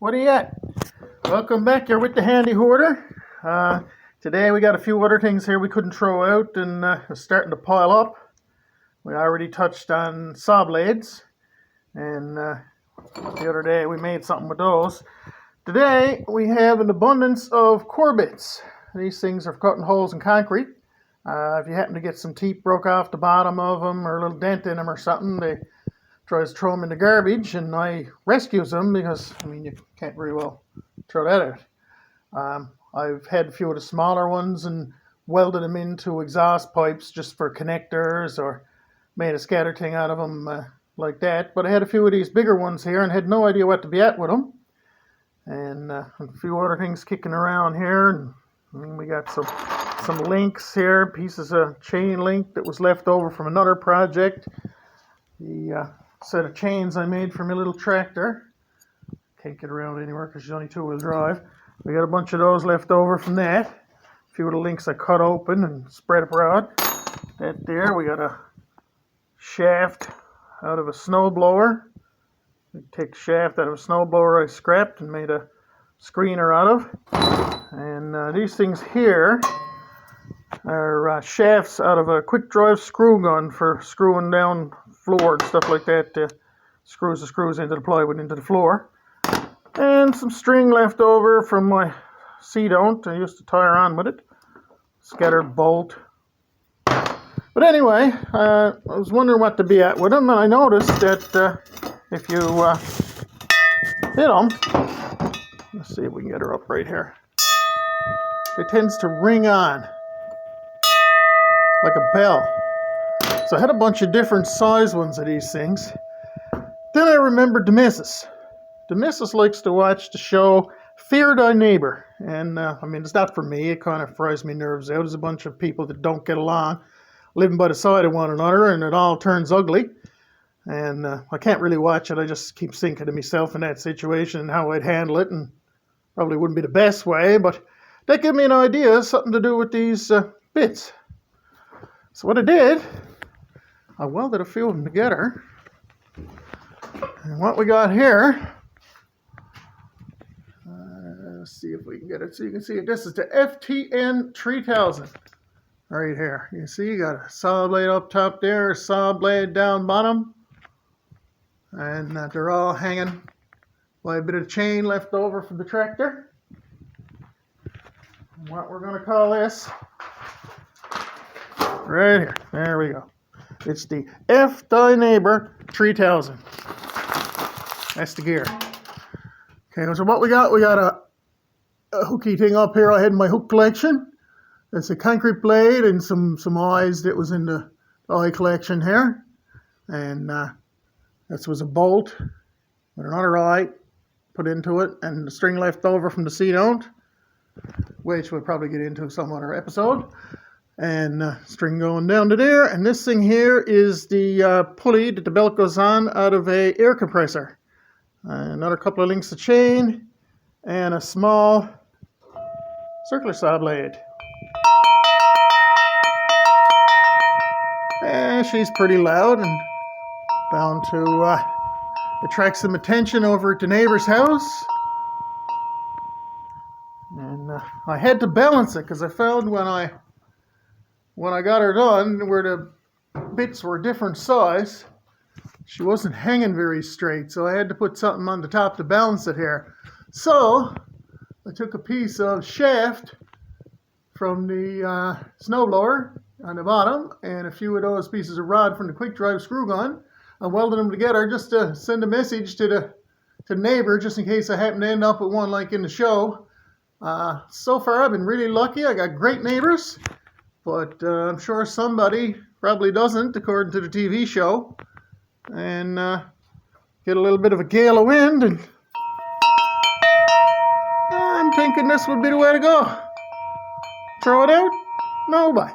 What are you at? Welcome back here with the handy hoarder. Today we got a few other things here we couldn't throw out and it's starting to pile up. We already touched on saw blades and the other day we made something with those. Today we have an abundance of core bits. These things are for cutting holes in concrete. If you happen to get some teeth broke off the bottom of them or a little dent in them or something, they tries to throw them in the garbage, and I rescues them because, you can't very well throw that out. I've had a few of the smaller ones and welded them into exhaust pipes just for connectors or made a scatter thing out of them like that. But I had a few of these bigger ones here and had no idea what to be at with them. And a few other things kicking around here. And we got some links here, pieces of chain link that was left over from another project. The set of chains I made for my little tractor. Can't get around anywhere because she's only two-wheel drive. We got a bunch of those left over from that. A few of the links I cut open and spread abroad. That there, we got a shaft out of a snowblower. Take a shaft out of a snowblower I scrapped and made a screener out of. And these things here are shafts out of a quick drive screw gun for screwing down floor and stuff like that. Screws the screws into the plywood into the floor. And some string left over from my seat-don't. I used to tie her on with it. Scattered bolt. But anyway, I was wondering what to be at with them, and I noticed that if you hit them, let's see if we can get her up right here. It tends to ring on like a bell. So I had a bunch of different size ones of these things. Then I remembered the missus. The missus likes to watch the show Fear Thy Neighbor. And it's not for me. It kind of fries me nerves out. There's a bunch of people that don't get along, living by the side of one another, and it all turns ugly. And I can't really watch it. I just keep thinking to myself in that situation and how I'd handle it. And probably wouldn't be the best way, but that gave me an idea, something to do with these bits. So what I did, I welded a few of them together. And what we got here, let's see if we can get it so you can see it. This is the FTN 3000 right here. You see, you got a saw blade up top there, a saw blade down bottom. And they're all hanging by a bit of chain left over from the tractor. And what we're going to call this, right here, there we go. It's the F Thy Neighbor 3000. That's the gear. Okay, so what we got a hooky thing up here I had in my hook collection. That's a concrete blade and some eyes that was in the eye collection here. And this was a bolt with another eye put into it and the string left over from the seat-don't, which we'll probably get into some other episode. And string going down to there. And this thing here is the pulley that the belt goes on out of a air compressor. Another couple of links of chain and a small circular saw blade. And she's pretty loud and bound to attract some attention over at the neighbor's house. And I had to balance it because I found when I got her done, where the bits were different size, she wasn't hanging very straight, so I had to put something on the top to balance it here. So I took a piece of shaft from the snowblower on the bottom and a few of those pieces of rod from the quick drive screw gun. I welded them together just to send a message to the neighbor, just in case I happen to end up with one like in the show. So far I've been really lucky. I got great neighbors. But I'm sure somebody probably doesn't, according to the TV show. And get a little bit of a gale of wind, and I'm thinking this would be the way to go. Throw it out? No, bye.